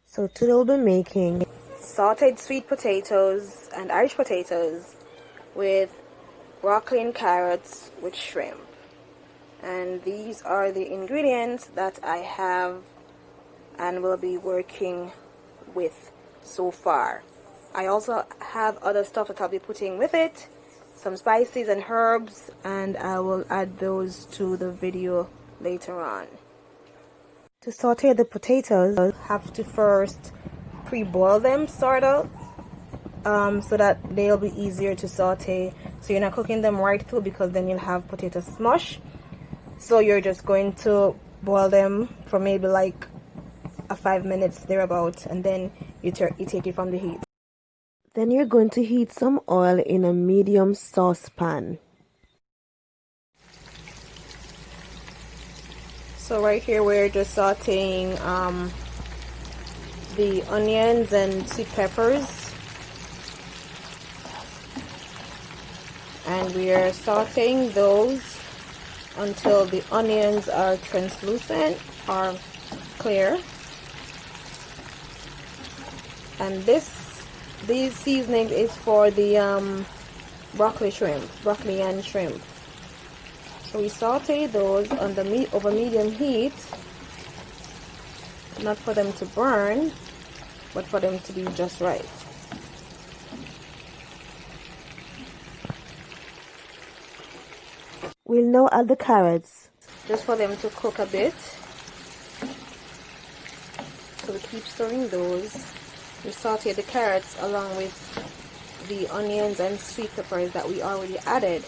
So today we'll be making sauteed sweet potatoes and Irish potatoes with broccoli and carrots with shrimp. And these are the ingredients that I have and will be working with so far. I also have other stuff that I'll be putting with it, some spices and herbs, and I will add those to the video later on. To saute the potatoes, I have to first pre-boil them sort of so that they'll be easier to saute, so you're not cooking them right through because then you'll have potato smush. So you're just going to boil them for maybe like 5 minutes thereabout, and then you take it from the heat. Then you're going to heat some oil in a medium saucepan. So right here we're just sauteing the onions and sweet peppers, and we are sauteing those until the onions are translucent or clear. And these seasoning is for the broccoli and shrimp. So we saute those on the over medium heat, not for them to burn, but for them to be just right. We'll now add the carrots, just for them to cook a bit. So we keep stirring those. We saute the carrots along with the onions and sweet peppers that we already added.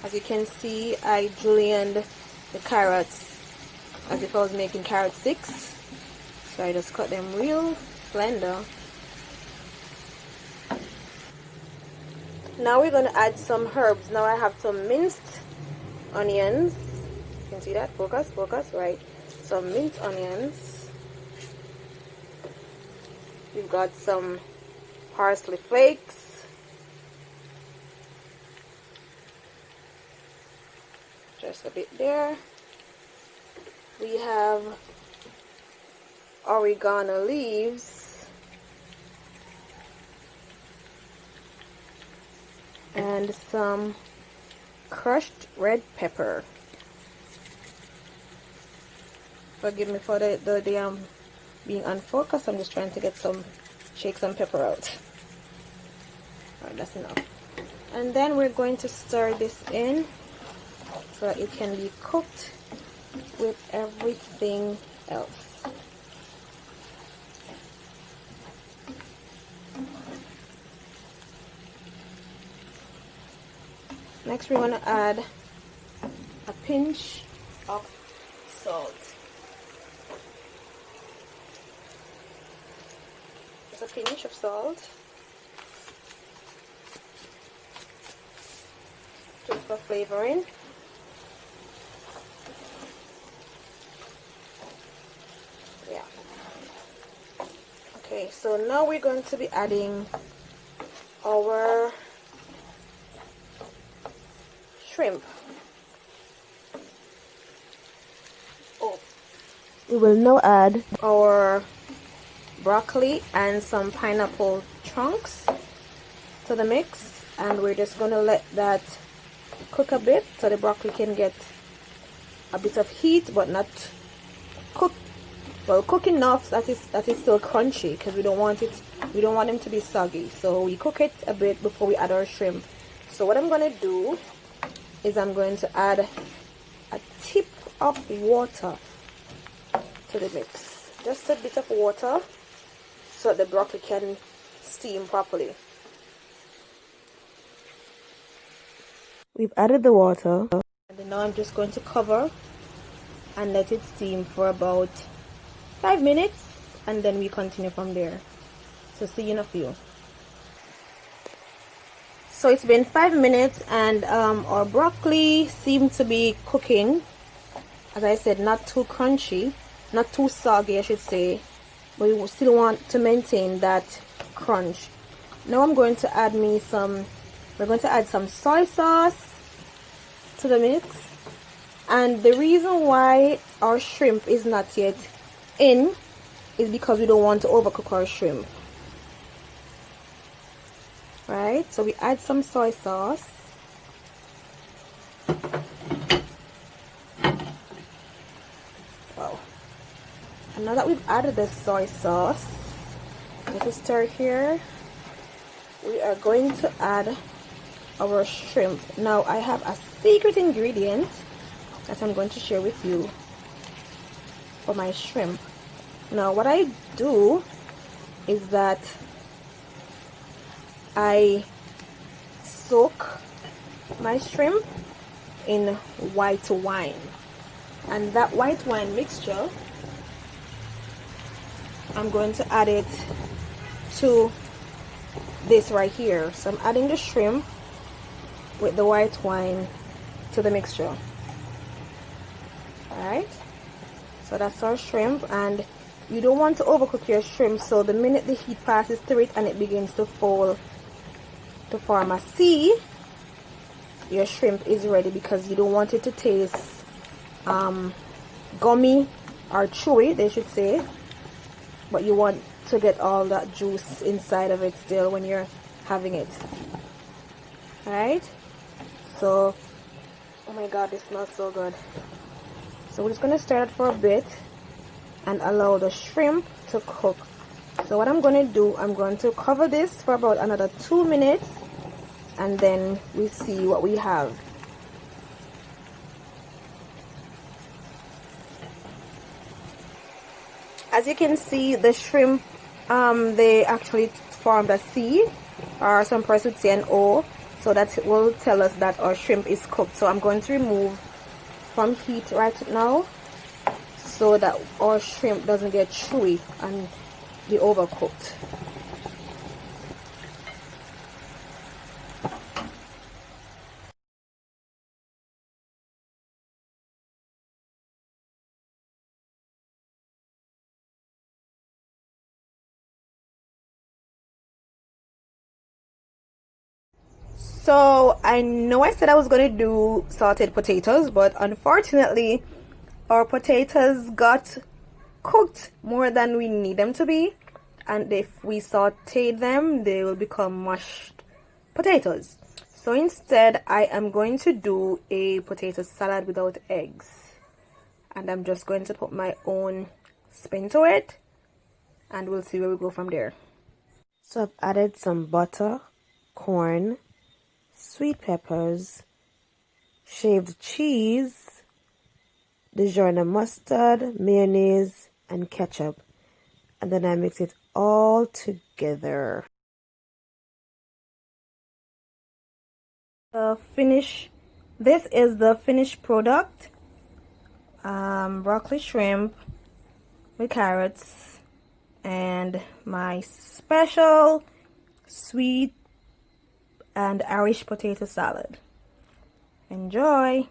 As you can see, I julienned the carrots as if I was making carrot sticks. So I just cut them real slender. Now we're going to add some herbs. Now I have some minced onions. You can see that? Focus, right. Some minced onions. We've got some parsley flakes. Just a bit there. We have oregano leaves and some crushed red pepper. Forgive me for the being unfocused. I'm just trying to shake some pepper out. Alright, that's enough. And then we're going to stir this in so that it can be cooked with everything else. Next, we want to add a pinch of salt. Just a pinch of salt just for flavoring. Yeah. Okay, so now we're going to be adding our shrimp. We will now add our broccoli and some pineapple chunks to the mix, and we're just going to let that cook a bit so the broccoli can get a bit of heat, but not cook enough that is still crunchy, because we don't want them to be soggy. So we cook it a bit before we add our shrimp. So what I'm going to do is I'm going to add a tip of water to the mix, just a bit of water so the broccoli can steam properly. We've added the water, and now I'm just going to cover and let it steam for about 5 minutes, and then we continue from there. So see you in a few. So it's been 5 minutes, and our broccoli seemed to be cooking. As I said, not too crunchy, not too soggy I should say, but we still want to maintain that crunch. Now I'm going to add we're going to add some soy sauce to the mix. And the reason why our shrimp is not yet in is because we don't want to overcook our shrimp. Right? So we add some soy sauce. Wow. And now that we've added the soy sauce, let us stir here. We are going to add our shrimp. Now I have a secret ingredient that I'm going to share with you for my shrimp. Now what I do is that I soak my shrimp in white wine, and that white wine mixture, I'm going to add it to this right here. So I'm adding the shrimp with the white wine to the mixture. Alright, so that's our shrimp, and you don't want to overcook your shrimp, so the minute the heat passes through it and it begins to fall to form a C, your shrimp is ready, because you don't want it to taste gummy or chewy, they should say, but you want to get all that juice inside of it still when you're having it. Alright, so oh my god, this smells so good. So we're just going to stir it for a bit and allow the shrimp to cook. So what I'm going to do, I'm going to cover this for about another 2 minutes, and then we see what we have. As you can see, the shrimp, they actually formed a C, or some person would say an O, so that will tell us that our shrimp is cooked. So I'm going to remove from heat right now, so that our shrimp doesn't get chewy and be overcooked. So I know I said I was going to do salted potatoes, but unfortunately our potatoes got cooked more than we need them to be, and if we sauteed them, they will become mashed potatoes. So instead, I am going to do a potato salad without eggs, and I'm just going to put my own spin to it, and we'll see where we go from there. So I've added some butter, corn, sweet peppers, shaved cheese, Dijon mustard, mayonnaise, and ketchup, and then I mix it all together. This is the finished product. Broccoli shrimp with carrots and my special sweet and Irish potato salad. Enjoy!